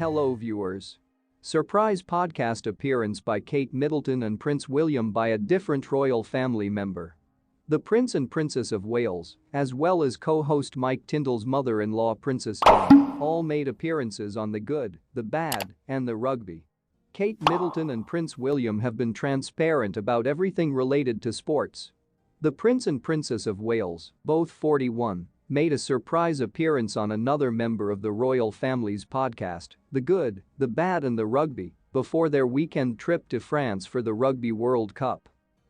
Hello viewers. Surprise podcast appearance by Kate Middleton and Prince William by a different royal family member. The Prince and Princess of Wales, as well as co-host Mike Tindall's mother-in-law Princess Anne, all made appearances on The Good, The Bad, and The Rugby. Kate Middleton and Prince William have been transparent about everything related to sports. The Prince and Princess of Wales, both 41, made a surprise appearance on another member of the royal family's podcast, The Good, The Bad and The Rugby, before their weekend trip to France for the Rugby World Cup.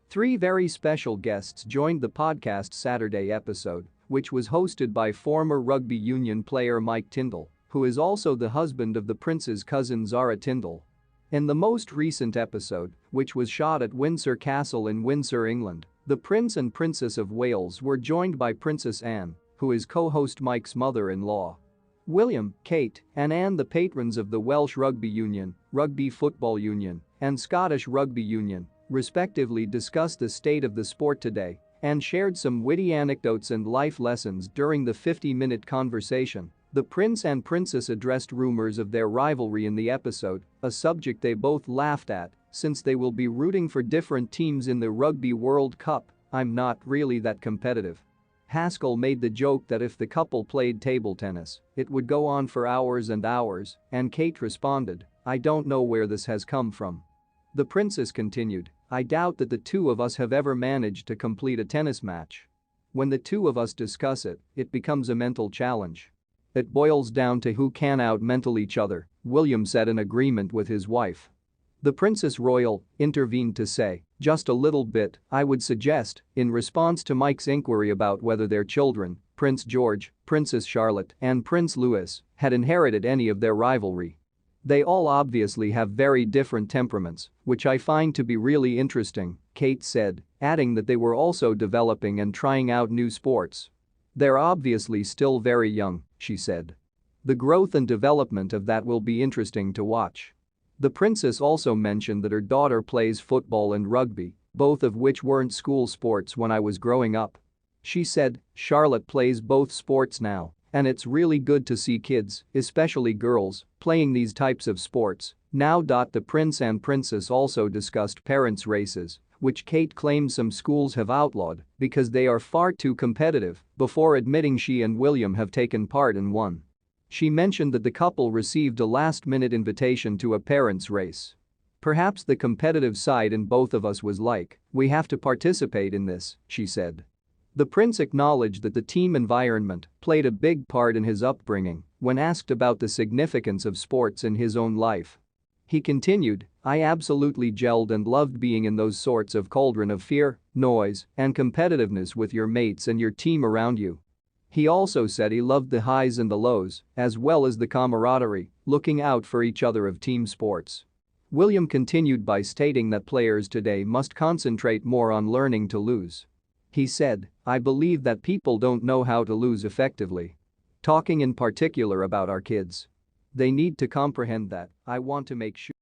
Three very special guests joined the podcast Saturday episode, which was hosted by former rugby union player Mike Tindall, who is also the husband of the Prince's cousin Zara Tindall. In the most recent episode, which was shot at Windsor Castle in Windsor, England, the Prince and Princess of Wales were joined by Princess Anne, who is co-host Mike's mother-in-law. William, Kate, and Anne, the patrons of the Welsh Rugby Union, Rugby Football Union, and Scottish Rugby Union, respectively, discussed the state of the sport today and shared some witty anecdotes and life lessons during the 50-minute conversation. The Prince and Princess addressed rumors of their rivalry in the episode, a subject they both laughed at, since they will be rooting for different teams in the Rugby World Cup. "I'm not really that competitive." Haskell made the joke that if the couple played table tennis, it would go on for hours and hours, and Kate responded, "I don't know where this has come from." The Princess continued, "I doubt that the two of us have ever managed to complete a tennis match. When the two of us discuss it, it becomes a mental challenge. It boils down to who can out-mental each other," William said in agreement with his wife. The Princess Royal intervened to say, "Just a little bit, I would suggest," in response to Mike's inquiry about whether their children, Prince George, Princess Charlotte, and Prince Louis, had inherited any of their rivalry. "They all obviously have very different temperaments, which I find to be really interesting," Kate said, adding that they were also developing and trying out new sports. "They're obviously still very young," she said. "The growth and development of that will be interesting to watch." The Princess also mentioned that her daughter plays football and rugby, both of which weren't school sports when I was growing up. She said, "Charlotte plays both sports now, and it's really good to see kids, especially girls, playing these types of sports now." The Prince and Princess also discussed parents' races, which Kate claims some schools have outlawed because they are far too competitive, before admitting she and William have taken part in one. She mentioned that the couple received a last-minute invitation to a parents' race. "Perhaps the competitive side in both of us was like, we have to participate in this," she said. The Prince acknowledged that the team environment played a big part in his upbringing when asked about the significance of sports in his own life. He continued, "I absolutely gelled and loved being in those sorts of cauldron of fear, noise, and competitiveness with your mates and your team around you." He also said he loved the highs and the lows, as well as the camaraderie, looking out for each other of team sports. William continued by stating that players today must concentrate more on learning to lose. He said, "I believe that people don't know how to lose effectively. Talking in particular about our kids. They need to comprehend that. I want to make sure